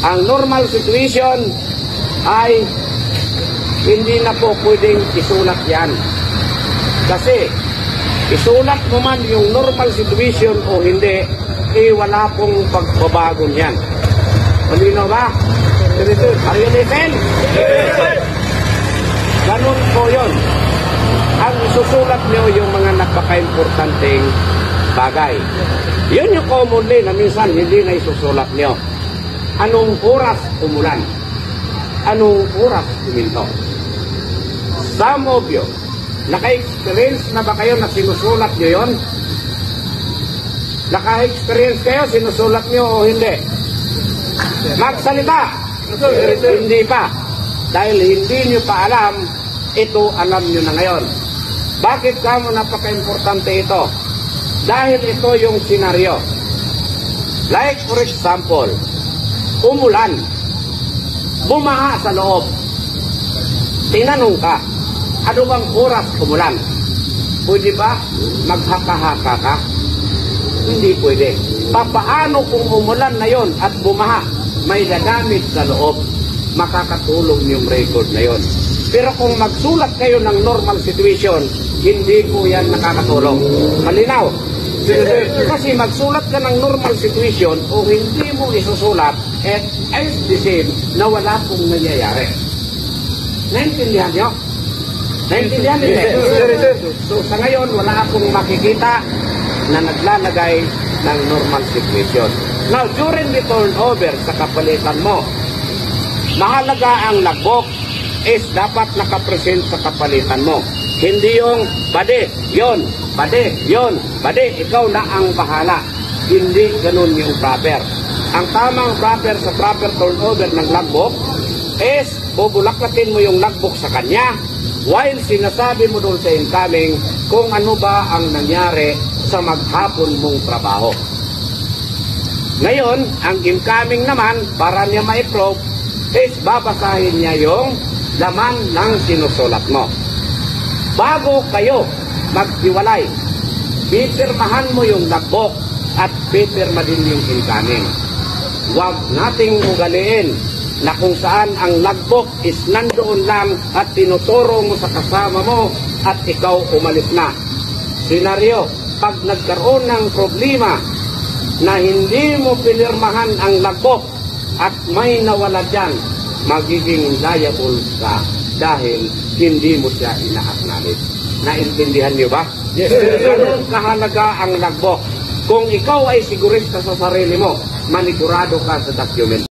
ang normal situation ay hindi na po pwedeng isulat yan. Kasi isulat mo man yung normal situation o hindi, wala pong pagbabago niyan. Malino ba? Are you listen? Ganun po yun. Ang isusulat nyo yung mga napaka-importanteng bagay. Yun yung commonly na minsan hindi na isusulat nyo. Anong oras umulan? Anong oras uminto? Some of you, naka-experience na ba kayo na sinusulat nyo yun? Naka-experience kayo, sinusulat nyo o hindi? Magsalita! Hindi pa. Dahil hindi nyo pa alam, ito alam nyo na ngayon. Bakit kamo napaka-importante ito? Dahil ito yung senaryo. Like for example, umulan, bumaha sa loob. Tinanong ka, ano bang oras umulan? Pwede ba maghaka-haka ka? Hindi pwede. Papaano kung umulan na yon at bumaha, may gagamit sa loob, makakatulong yung record na yon. Pero kung magsulat kayo ng normal situation, hindi po yan nakakatulong. Malinaw? Kasi magsulat ka ng normal situation o hindi mo isusulat, at as the same na wala pong nangyayari. Naintindihan nyo? Naintindihan nyo? So sa ngayon, wala akong makikita na naglalagay ng normal situation. Now, during the turnover sa kapalitan mo, mahalaga ang logbook is dapat nakapresent sa kapalitan mo. Hindi yung bade, yon, bade, yon, bade, ikaw na ang bahala. Hindi ganun yung proper. Ang tamang proper sa proper turnover ng logbook is bubulaklatin mo yung logbook sa kanya while sinasabi mo doon sa incoming kung ano ba ang nangyari sa maghapon mong trabaho. Ngayon, ang incoming naman, para niya ma-approve, is babasahin niya yung laman ng sinusulat mo. Bago kayo maghiwalay, pipirmahan mo yung logbook at pipirma din yung incoming. Huwag nating ugaliin na kung saan ang logbook is nandoon lang at tinuturo mo sa kasama mo at ikaw umalis na. Senaryo, pag nagkaroon ng problema na hindi mo pinirmahan ang logbook at may nawala dyan, magiging liable ka dahil hindi mo siya ina-acknowledge. Naintindihan niyo ba? Yes. Ganun kahalaga ang logbook. Kung ikaw ay sigurista sa sarili mo, manigurado ka sa document.